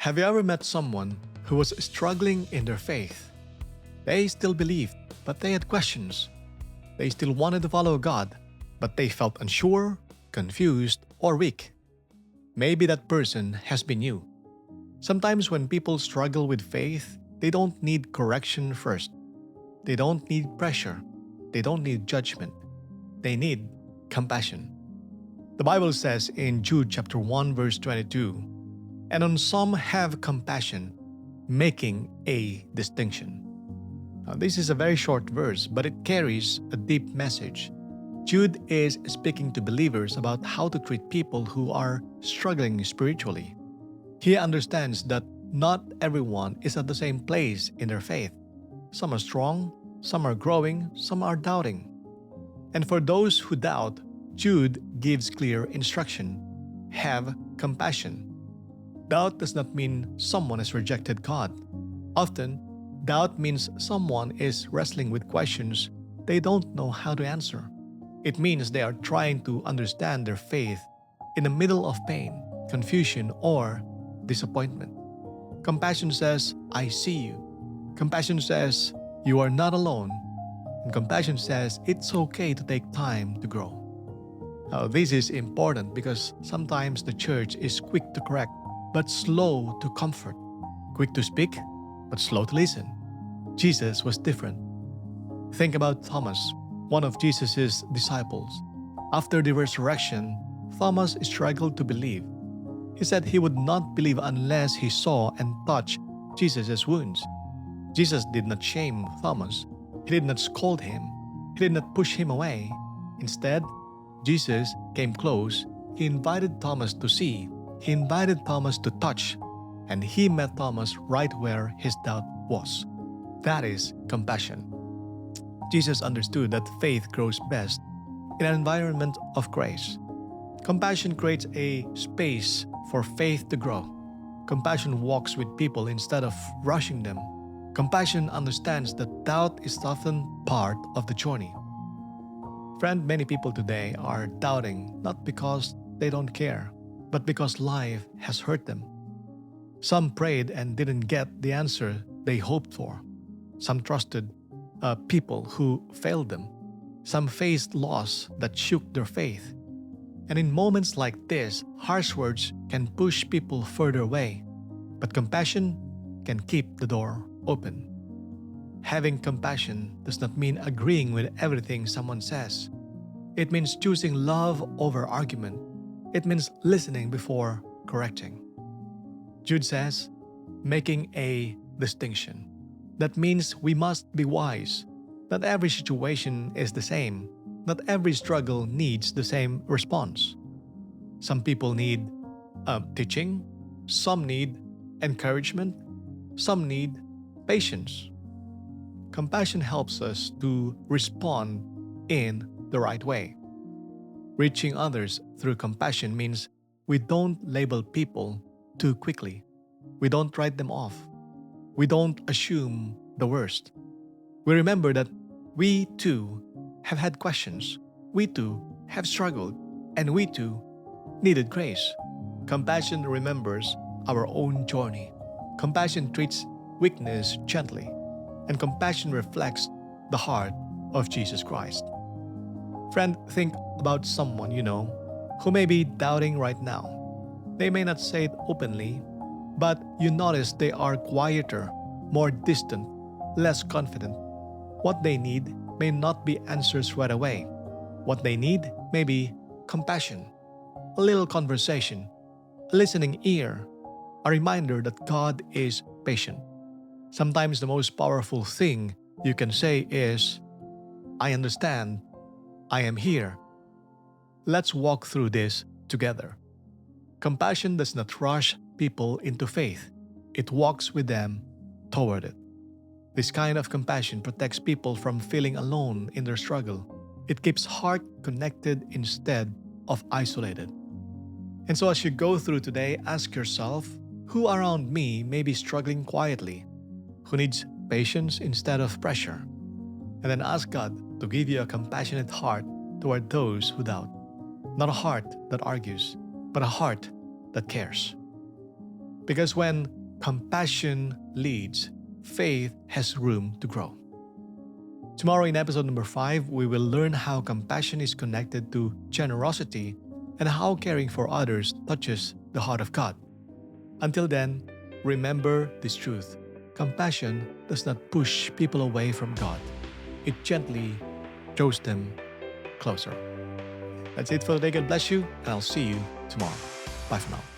Have you ever met someone who was struggling in their faith? They still believed, but they had questions. They still wanted to follow God, but they felt unsure, confused, or weak. Maybe that person has been you. Sometimes when people struggle with faith, they don't need correction first. They don't need pressure. They don't need judgment. They need compassion. The Bible says in Jude chapter 1 verse 22, "And on some have compassion, making a distinction." Now, this is a very short verse, but it carries a deep message. Jude is speaking to believers about how to treat people who are struggling spiritually. He understands that not everyone is at the same place in their faith. Some are strong, some are growing, some are doubting. And for those who doubt, Jude gives clear instruction. Have compassion. Doubt does not mean someone has rejected God. Often, doubt means someone is wrestling with questions they don't know how to answer. It means they are trying to understand their faith in the middle of pain, confusion, or disappointment. Compassion says, "I see you." Compassion says, "You are not alone." And compassion says, "It's okay to take time to grow." Now, this is important because sometimes the church is quick to correct, but slow to comfort, quick to speak, but slow to listen. Jesus was different. Think about Thomas, one of Jesus' disciples. After the resurrection, Thomas struggled to believe. He said he would not believe unless he saw and touched Jesus' wounds. Jesus did not shame Thomas. He did not scold him. He did not push him away. Instead, Jesus came close. He invited Thomas to see. He invited Thomas to touch. And he met Thomas right where his doubt was. That is compassion. Jesus understood that faith grows best in an environment of grace. Compassion creates a space for faith to grow. Compassion walks with people instead of rushing them. Compassion understands that doubt is often part of the journey. Friend, many people today are doubting not because they don't care, but because life has hurt them. Some prayed and didn't get the answer they hoped for. Some trusted people who failed them. Some faced loss that shook their faith. And in moments like this, harsh words can push people further away, but compassion can keep the door open. Having compassion does not mean agreeing with everything someone says. It means choosing love over argument. It means listening before correcting. Jude says, making a distinction. That means we must be wise. Not every situation is the same. Not every struggle needs the same response. Some people need teaching, some need encouragement, some need patience. Compassion helps us to respond in the right way. Reaching others through compassion means we don't label people too quickly. We don't write them off. We don't assume the worst. We remember that we too have had questions. We too have struggled. And we too needed grace. Compassion remembers our own journey. Compassion treats weakness gently. And compassion reflects the heart of Jesus Christ. Friend, think about someone you know who may be doubting right now. They may not say it openly, but you notice they are quieter, more distant, less confident. What they need may not be answers right away. What they need may be compassion, a little conversation, a listening ear, a reminder that God is patient. Sometimes the most powerful thing you can say is, "I understand, I am here. Let's walk through this together." Compassion does not rush people into faith. It walks with them toward it. This kind of compassion protects people from feeling alone in their struggle. It keeps heart connected instead of isolated. And so as you go through today, ask yourself, who around me may be struggling quietly? Who needs patience instead of pressure? And then ask God to give you a compassionate heart toward those who doubt. Not a heart that argues, but a heart that cares. Because when compassion leads, faith has room to grow. Tomorrow, in episode number 5, we will learn how compassion is connected to generosity and how caring for others touches the heart of God. Until then, remember this truth: compassion does not push people away from God, it gently draws them closer. That's it for today. God bless you, and I'll see you tomorrow. Bye for now.